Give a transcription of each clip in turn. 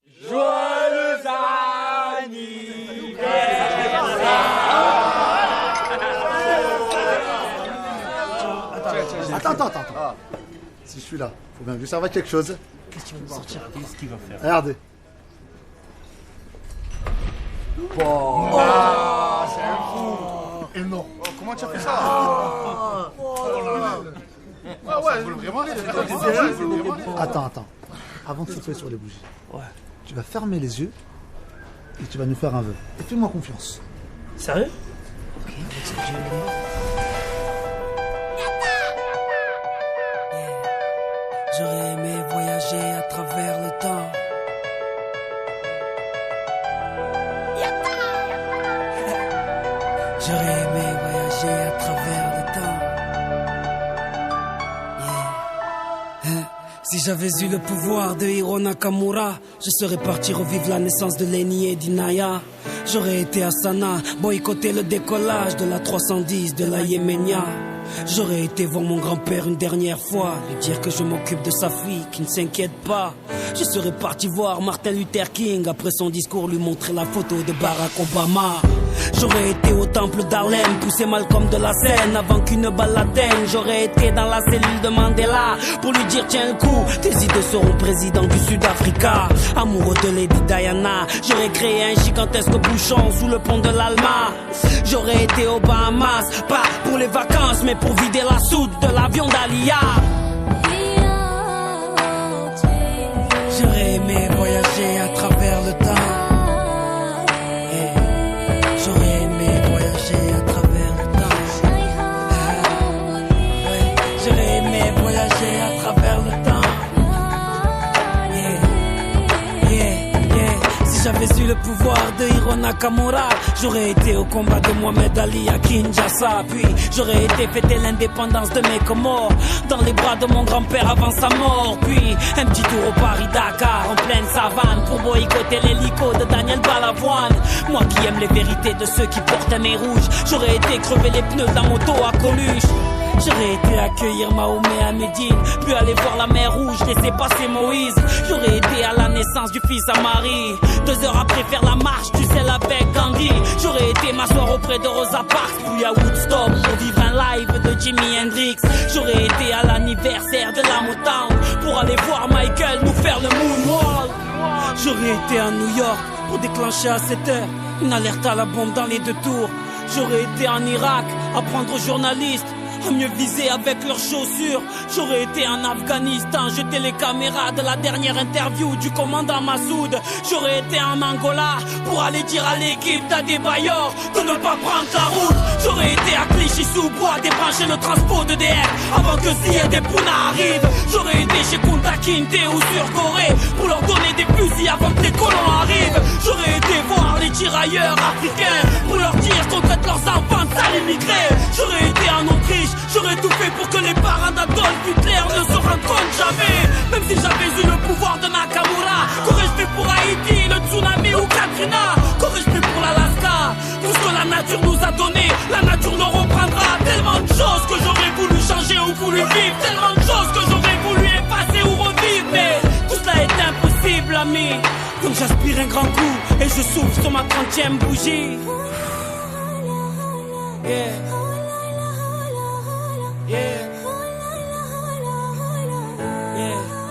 Joyeux anniversaire. Attends. Si je suis là, faut bien que je serve à quelque chose. Qu'est-ce qu'il va sortir? Qu'est-ce qu'il va faire? Regardez. C'est un fou. Énorme. Comment tu as fait ça? Attends. Avant de souffler sur les bougies, tu vas fermer les yeux et tu vas nous faire un vœu. Et fais-moi confiance. Sérieux? Ok, avec ce que j'ai J'aurais aimé voyager à travers le temps. J'aurais aimé voyager à travers le temps. Si j'avais eu le pouvoir de Hiro Nakamura, je serais parti revivre la naissance de Lenny et d'Inaya. J'aurais été à Sanaa, boycotter le décollage de la 310 de la Yéménia. J'aurais été voir mon grand-père une dernière fois, lui dire que je m'occupe de sa fille, qui ne s'inquiète pas. Je serais parti voir Martin Luther King, après son discours lui montrer la photo de Barack Obama. J'aurais été au temple d'Harlem, pousser Malcolm de la scène avant qu'une balle l'atteigne. J'aurais été dans la cellule de Mandela pour lui dire tiens le coup, tes idées seront président du Sud-Africa. Amoureux de Lady Diana, j'aurais créé un gigantesque bouchon sous le pont de l'Alma. J'aurais été aux Bahamas, pas pour les vacances mais pour vider la soute de l'avion d'Alia. J'aurais aimé voyager à travers le temps. J'aurais aimé voyager à travers le temps. J'aurais aimé voyager à travers le temps. Si j'avais eu le pouvoir de Hiro Nakamura, j'aurais été au combat de Mohamed Ali à Kinshasa. Puis j'aurais été fêter l'indépendance de mes Comores dans les bras de mon grand-père avant sa mort. Puis un petit tour au Paris-Dakar en pleine savane pour boycotter l'hélico de Daniel Balavoine. Moi qui aime les vérités de ceux qui portent un nez rouge, j'aurais été crever les pneus de la moto à Coluche. J'aurais été accueillir Mahomet à Médine, puis aller voir la mer Rouge, laisser passer Moïse. J'aurais été à la naissance du fils à Marie, 2 heures après faire la marche du sel avec Gandhi. J'aurais été m'asseoir auprès de Rosa Parks, puis à Woodstock pour vivre un live de Jimi Hendrix. J'aurais été à l'anniversaire de la Motown pour aller voir Michael nous faire le moonwalk. J'aurais été à New York pour déclencher à 7 heures une alerte à la bombe dans les 2 tours. J'aurais été en Irak apprendre aux journalistes à mieux viser avec leurs chaussures. J'aurais été en Afghanistan, jeter les caméras de la dernière interview du commandant Massoud. J'aurais été en Angola pour aller dire à l'équipe d'Adebayor de ne pas prendre la route. J'aurais été à Clichy-sous-Bois débrancher le transport de DF avant que Ziyad et Pouna arrivent. J'aurais été chez Kunta Kinte ou sur Corée pour leur donner des fusils avant que les colons arrivent. J'aurais été voir les tirailleurs africains pour leur dire qu'on traite leurs enfants de sales immigrés. J'aurais été en Autriche, j'aurais tout fait pour que les parents d'Adolf Hitler ne se rendent compte jamais. Même si j'avais eu le pouvoir de Nakamura, qu'aurais-je fait pour Haïti, le tsunami ou Katrina? Qu'aurais-je fait pour l'Alaska? Tout ce que la nature nous a donné, la nature le reprendra. Tellement de choses que j'aurais voulu changer ou voulu vivre, tellement de choses que j'aurais voulu effacer ou revivre. Mais tout cela est impossible, ami. Donc j'aspire un grand coup et je souffle sur ma 30e bougie. Yeah.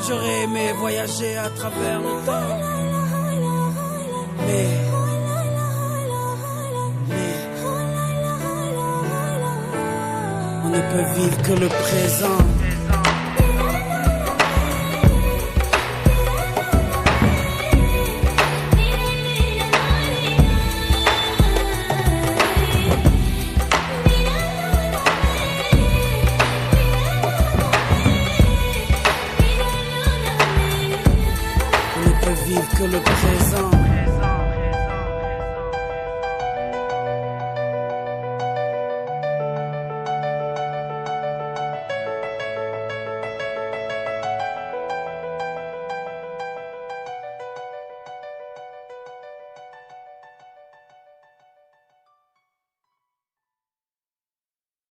J'aurais aimé voyager à travers le temps, mais on ne peut vivre que le présent.